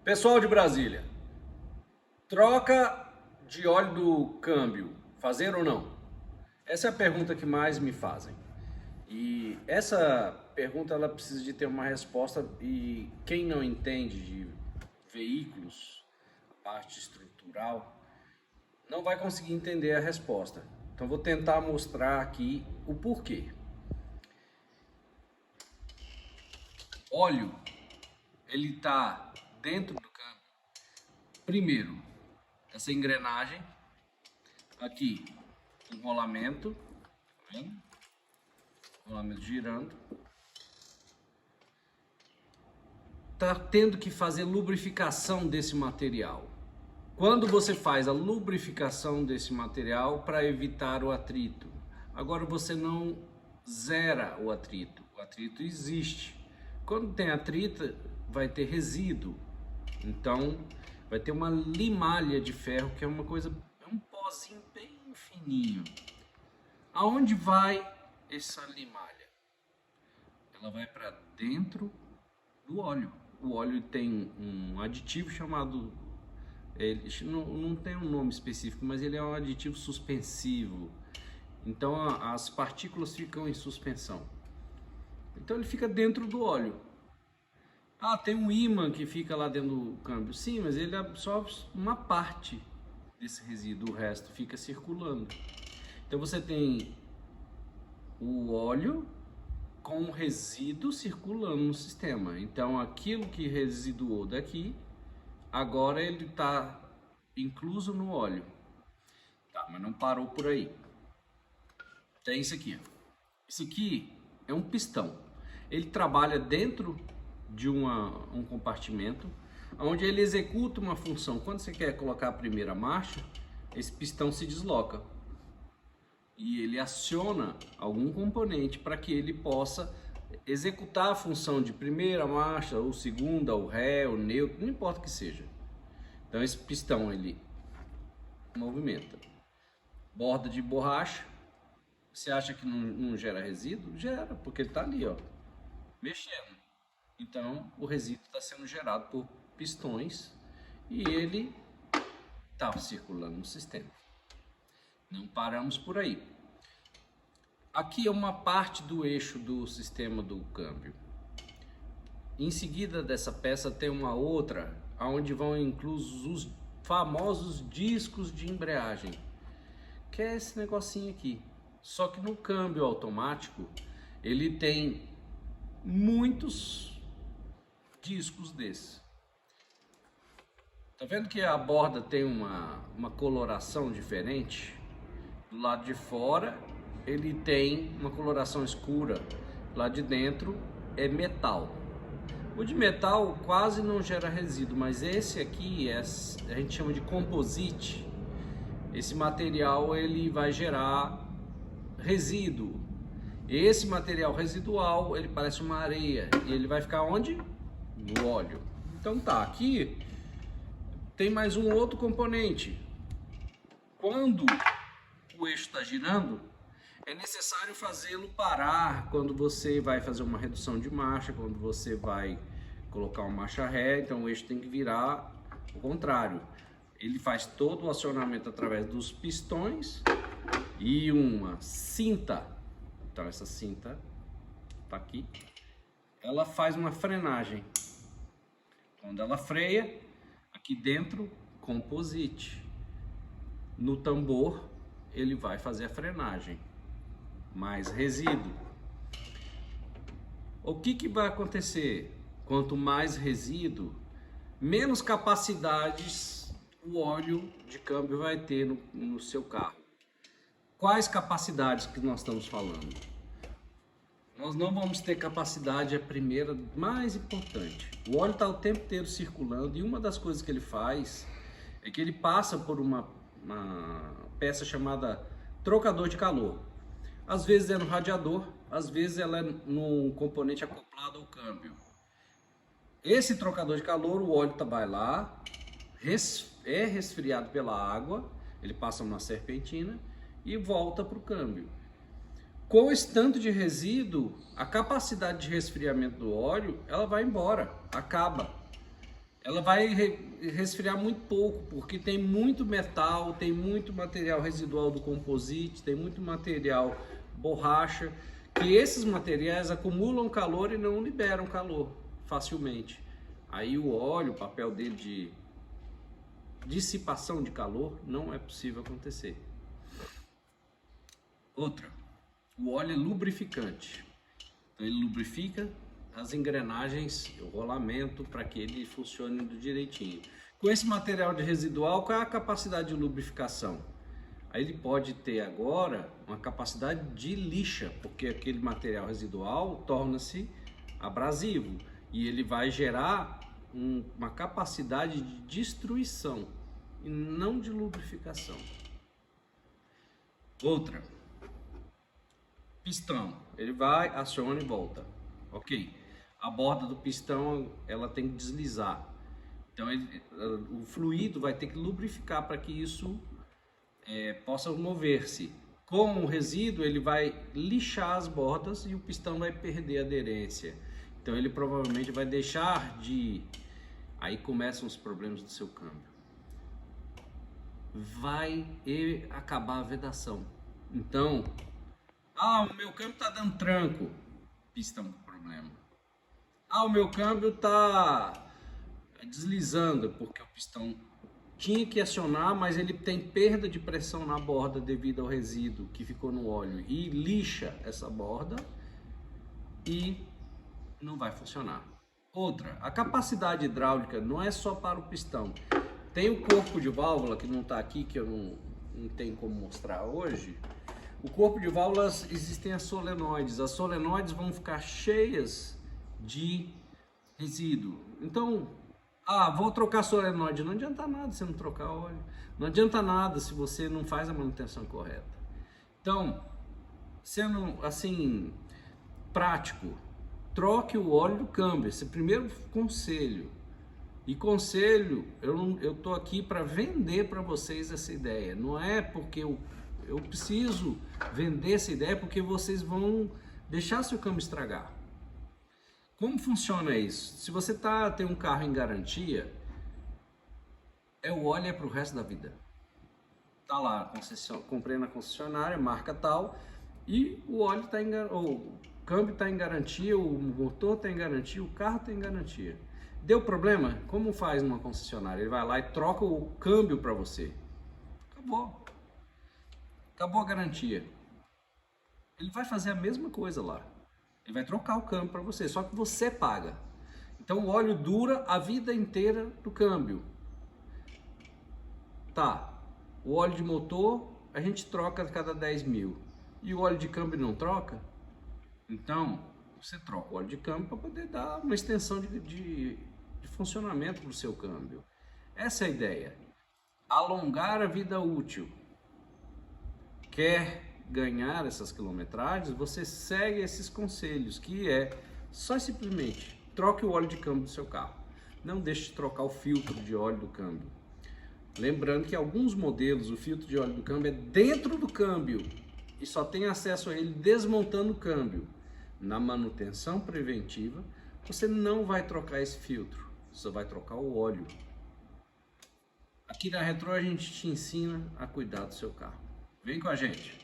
Pessoal de Brasília, troca de óleo do câmbio, fazer ou não? Essa é a pergunta que mais me fazem. E essa pergunta ela precisa de ter uma resposta e quem não entende de veículos, a parte estrutural, não vai conseguir entender a resposta. Então vou tentar mostrar aqui o porquê. Óleo, ele está dentro do câmbio. Primeiro, essa engrenagem, aqui, um rolamento, tá vendo? Rolamento girando. Tá tendo que fazer lubrificação desse material. Quando você faz a lubrificação desse material para evitar o atrito, agora você não zera o atrito existe. Quando tem atrito, vai ter resíduo, então vai ter uma limalha de ferro, que é uma coisa, é um pozinho bem fininho. Aonde vai essa limalha? Ela vai para dentro do óleo. O óleo tem um aditivo chamado, ele não tem um nome específico, mas ele é um aditivo suspensivo. Então as partículas ficam em suspensão. Então ele fica dentro do óleo. Ah, tem um ímã que fica lá dentro do câmbio. Sim, mas ele absorve uma parte desse resíduo, o resto fica circulando. Então você tem o óleo com o resíduo circulando no sistema. Então aquilo que residuou daqui, agora ele está incluso no óleo. Tá, mas não parou por aí. Tem isso aqui. Isso aqui é um pistão. Ele trabalha dentro de um compartimento, onde ele executa uma função. Quando você quer colocar a primeira marcha, esse pistão se desloca e ele aciona algum componente para que ele possa executar a função de primeira marcha, ou segunda, ou ré, ou neutro, não importa o que seja. Então esse pistão ele movimenta. Borda de borracha, você acha que não gera resíduo? Gera, porque ele está ali, ó, mexendo. Então o resíduo está sendo gerado por pistões e ele está circulando no sistema. Não paramos por aí. Aqui é uma parte do eixo do sistema do câmbio. Em seguida dessa peça tem uma outra, onde vão inclusos os famosos discos de embreagem, que é esse negocinho aqui. Só que no câmbio automático ele tem muitos discos desses. Tá vendo que a borda tem uma coloração diferente? Do lado de fora ele tem uma coloração escura, lá de dentro é metal. O de metal quase não gera resíduo, mas esse aqui a gente chama de composite. Esse material ele vai gerar resíduo. Esse material residual ele parece uma areia e ele vai ficar onde? No óleo. Então tá, aqui tem mais um outro componente. Quando o eixo está girando, é necessário fazê-lo parar quando você vai fazer uma redução de marcha, quando você vai colocar uma marcha ré, então o eixo tem que virar o contrário. Ele faz todo o acionamento através dos pistões e uma cinta. Então essa cinta tá aqui. Ela faz uma frenagem. Quando ela freia, aqui dentro, composite. No tambor, ele vai fazer a frenagem. Mais resíduo. O que vai acontecer? Quanto mais resíduo, menos capacidades o óleo de câmbio vai ter no seu carro. Quais capacidades que nós estamos falando? Nós não vamos ter capacidade, a primeira, mais importante. O óleo está o tempo inteiro circulando e uma das coisas que ele faz é que ele passa por uma peça chamada trocador de calor. Às vezes é no radiador, às vezes ela é num componente acoplado ao câmbio. Esse trocador de calor, o óleo vai lá, é resfriado pela água, ele passa numa serpentina e volta para o câmbio. Com esse tanto de resíduo, a capacidade de resfriamento do óleo, ela vai embora, acaba. ela vai resfriar muito pouco, porque tem muito metal, tem muito material residual do composite, tem muito material borracha, que esses materiais acumulam calor e não liberam calor facilmente. Aí o óleo, o papel dele de dissipação de calor, não é possível acontecer. Outra, o óleo é lubrificante. Então ele lubrifica as engrenagens, o rolamento, para que ele funcione do direitinho. Com esse material de residual, qual é a capacidade de lubrificação? Aí ele pode ter agora uma capacidade de lixa, porque aquele material residual torna-se abrasivo e ele vai gerar uma capacidade de destruição e não de lubrificação. Outra, pistão, ele vai, aciona e volta, ok? A borda do pistão ela tem que deslizar, então o fluido vai ter que lubrificar para que isso possa mover-se. Com o resíduo ele vai lixar as bordas e o pistão vai perder aderência, então ele provavelmente vai deixar de... Aí começam os problemas do seu câmbio. Vai acabar a vedação. Então, o meu câmbio está dando tranco, pistão com problema. O meu câmbio está deslizando, porque o pistão tinha que acionar, mas ele tem perda de pressão na borda devido ao resíduo que ficou no óleo e lixa essa borda e não vai funcionar. Outra, a capacidade hidráulica não é só para o pistão. Tem o corpo de válvula, que não está aqui, que eu não tenho como mostrar hoje. O corpo de válvulas, existem as solenoides. As solenoides vão ficar cheias de resíduo. Então, vou trocar solenoide. Não adianta nada se não trocar óleo. Não adianta nada se você não faz a manutenção correta. Então, sendo assim, prático, troque o óleo do câmbio. Esse é o primeiro conselho. E conselho, eu tô aqui para vender para vocês essa ideia. Não é porque eu preciso vender essa ideia porque vocês vão deixar seu câmbio estragar. Como funciona isso? Se você tem um carro em garantia, o óleo é para o resto da vida. Tá lá, comprei na concessionária, marca tal, e o óleo está o câmbio está em garantia, o motor está em garantia, o carro está em garantia. Deu problema? Como faz numa concessionária? Ele vai lá e troca o câmbio para você. Acabou. Acabou a garantia. Ele vai fazer a mesma coisa lá. Ele vai trocar o câmbio para você, só que você paga. Então o óleo dura a vida inteira do câmbio. Tá, o óleo de motor a gente troca a cada 10 mil. E o óleo de câmbio não troca? Então você troca o óleo de câmbio para poder dar uma extensão de funcionamento para o seu câmbio. Essa é a ideia. Alongar a vida útil. Quer ganhar essas quilometragens? Você segue esses conselhos, que é só simplesmente troque o óleo de câmbio do seu carro. Não deixe de trocar o filtro de óleo do câmbio. Lembrando que alguns modelos o filtro de óleo do câmbio é dentro do câmbio e só tem acesso a ele desmontando o câmbio. Na manutenção preventiva, você não vai trocar esse filtro, você vai trocar o óleo. Aqui na Retro a gente te ensina a cuidar do seu carro. Vem com a gente!